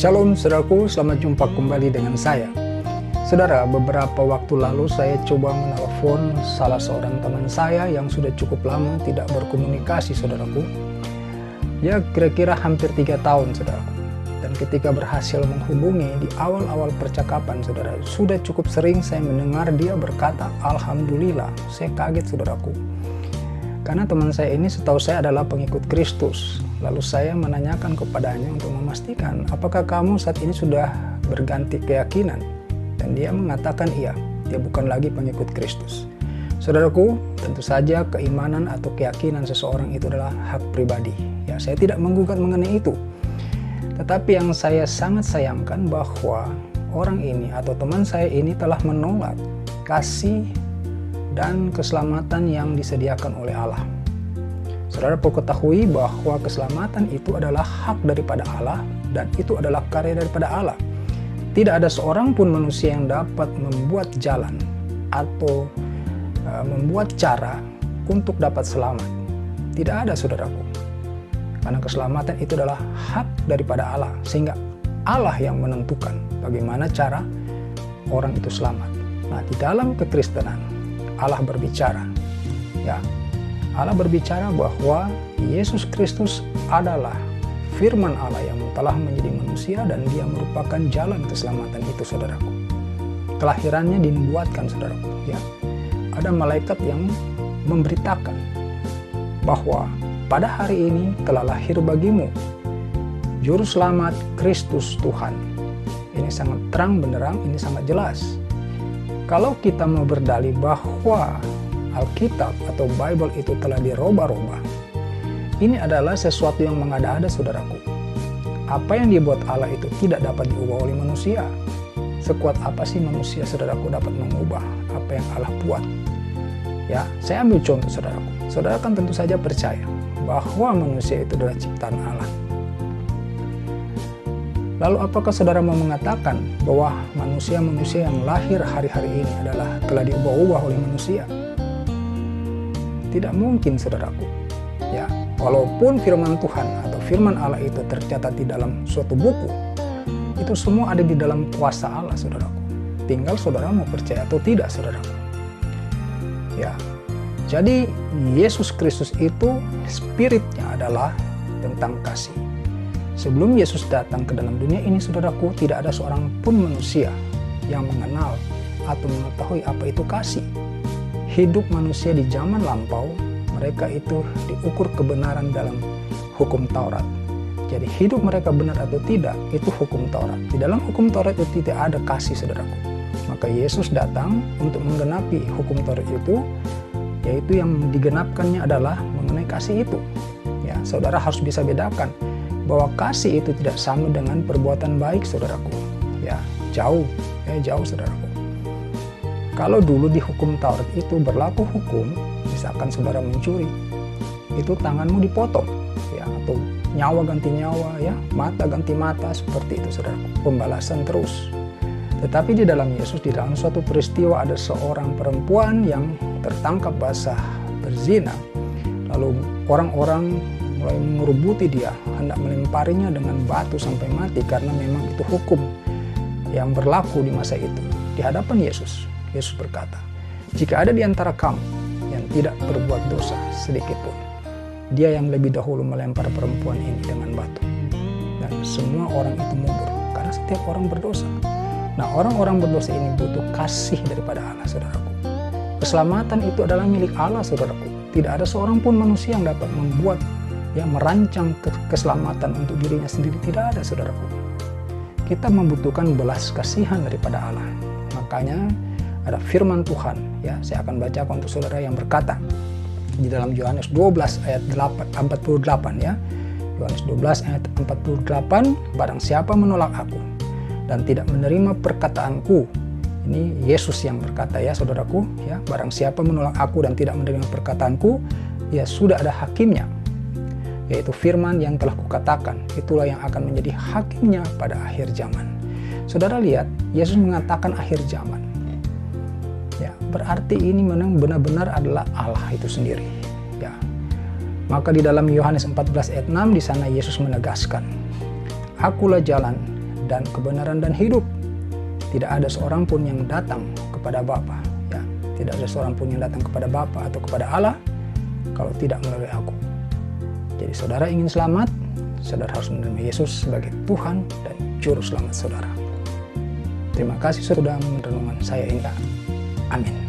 Shalom saudaraku, selamat jumpa kembali dengan saya. Saudara, beberapa waktu lalu saya coba menelpon salah seorang teman saya yang sudah cukup lama tidak berkomunikasi saudaraku. Ya kira-kira hampir 3 tahun saudaraku. Dan ketika berhasil menghubungi di awal-awal percakapan saudara, sudah cukup sering saya mendengar dia berkata, Alhamdulillah. Saya kaget saudaraku. Karena teman saya ini setahu saya adalah pengikut Kristus. Lalu saya menanyakan kepadanya untuk memastikan apakah kamu saat ini sudah berganti keyakinan. Dan dia mengatakan iya, dia bukan lagi pengikut Kristus. Saudaraku, tentu saja keimanan atau keyakinan seseorang itu adalah hak pribadi. Ya, saya tidak menggugat mengenai itu. Tetapi yang saya sangat sayangkan bahwa orang ini atau teman saya ini telah menolak kasih dan keselamatan yang disediakan oleh Allah. Saudara perlu ketahui bahwa keselamatan itu adalah hak daripada Allah dan itu adalah karya daripada Allah. Tidak ada seorang pun manusia yang dapat membuat jalan atau membuat cara untuk dapat selamat. Tidak ada saudaraku. Karena keselamatan itu adalah hak daripada Allah, sehingga Allah yang menentukan bagaimana cara orang itu selamat. Nah, di dalam kekristenan Allah berbicara, ya, Allah berbicara bahwa Yesus Kristus adalah firman Allah yang telah menjadi manusia dan dia merupakan jalan keselamatan itu saudaraku. Kelahirannya dinubuatkan saudaraku, ya. Ada malaikat yang memberitakan bahwa pada hari ini telah lahir bagimu Juru Selamat Kristus Tuhan. Ini sangat terang benderang, ini sangat jelas. Kalau kita mau berdalih bahwa Alkitab atau Bible itu telah dirubah-rubah, ini adalah sesuatu yang mengada-ada saudaraku. Apa yang dibuat Allah itu tidak dapat diubah oleh manusia. Sekuat apa sih manusia saudaraku dapat mengubah apa yang Allah buat? Ya, saya ambil contoh saudaraku. Saudara kan tentu saja percaya bahwa manusia itu adalah ciptaan Allah. Lalu apakah saudara mau mengatakan bahwa manusia-manusia yang lahir hari-hari ini adalah telah diubah-ubah oleh manusia? Tidak mungkin saudaraku. Ya, walaupun firman Tuhan atau firman Allah itu tercatat di dalam suatu buku, itu semua ada di dalam kuasa Allah saudaraku. Tinggal saudara mau percaya atau tidak saudaraku. Ya, jadi Yesus Kristus itu spiritnya adalah tentang kasih. Sebelum Yesus datang ke dalam dunia ini saudaraku, tidak ada seorang pun manusia yang mengenal atau mengetahui apa itu kasih. Hidup manusia di zaman lampau, mereka itu diukur kebenaran dalam hukum Taurat. Jadi hidup mereka benar atau tidak, itu hukum Taurat. Di dalam hukum Taurat itu tidak ada kasih saudaraku. Maka Yesus datang untuk menggenapi hukum Taurat itu, yaitu yang digenapkannya adalah mengenai kasih itu. Ya, saudara harus bisa bedakan bahwa kasih itu tidak sama dengan perbuatan baik saudaraku. Ya, jauh saudaraku. Kalau dulu di hukum Taurat itu berlaku hukum, misalkan saudara mencuri, itu tanganmu dipotong, ya, atau nyawa ganti nyawa, ya, mata ganti mata, seperti itu saudaraku. Pembalasan terus. Tetapi di dalam Yesus, di dalam suatu peristiwa ada seorang perempuan yang tertangkap basah berzina. Lalu orang-orang mulai mengerubuti dia, hendak melemparinya dengan batu sampai mati karena memang itu hukum yang berlaku di masa itu. Di hadapan Yesus, Yesus berkata, jika ada di antara kamu yang tidak berbuat dosa sedikit pun, dia yang lebih dahulu melempar perempuan ini dengan batu. Dan semua orang itu mundur, karena setiap orang berdosa. Nah, orang-orang berdosa ini butuh kasih daripada Allah, saudaraku. Keselamatan itu adalah milik Allah, saudaraku. Tidak ada seorang pun manusia yang dapat membuat, yang merancang keselamatan untuk dirinya sendiri. Tidak ada saudaraku. Kita membutuhkan belas kasihan daripada Allah. Makanya ada firman Tuhan, ya, saya akan bacakan untuk saudara yang berkata di dalam Yohanes 12 ayat 48, ya. Yohanes 12 ayat 48, barang siapa menolak aku dan tidak menerima perkataanku. Ini Yesus yang berkata, ya saudaraku, ya, barang siapa menolak aku dan tidak menerima perkataanku, ya sudah ada hakimnya, yaitu firman yang telah kukatakan, itulah yang akan menjadi hakimnya pada akhir zaman. Saudara lihat, Yesus mengatakan akhir zaman. Ya, berarti ini memang benar-benar adalah Allah itu sendiri. Ya. Maka di dalam Yohanes 14 ayat 6 di sana Yesus menegaskan, Akulah jalan dan kebenaran dan hidup. Tidak ada seorang pun yang datang kepada Bapa, ya. Tidak ada seorang pun yang datang kepada Bapa atau kepada Allah kalau tidak melalui aku. Jadi saudara ingin selamat, saudara harus menerima Yesus sebagai Tuhan dan Juru Selamat saudara. Terima kasih sudah merenungan saya ini. Amin.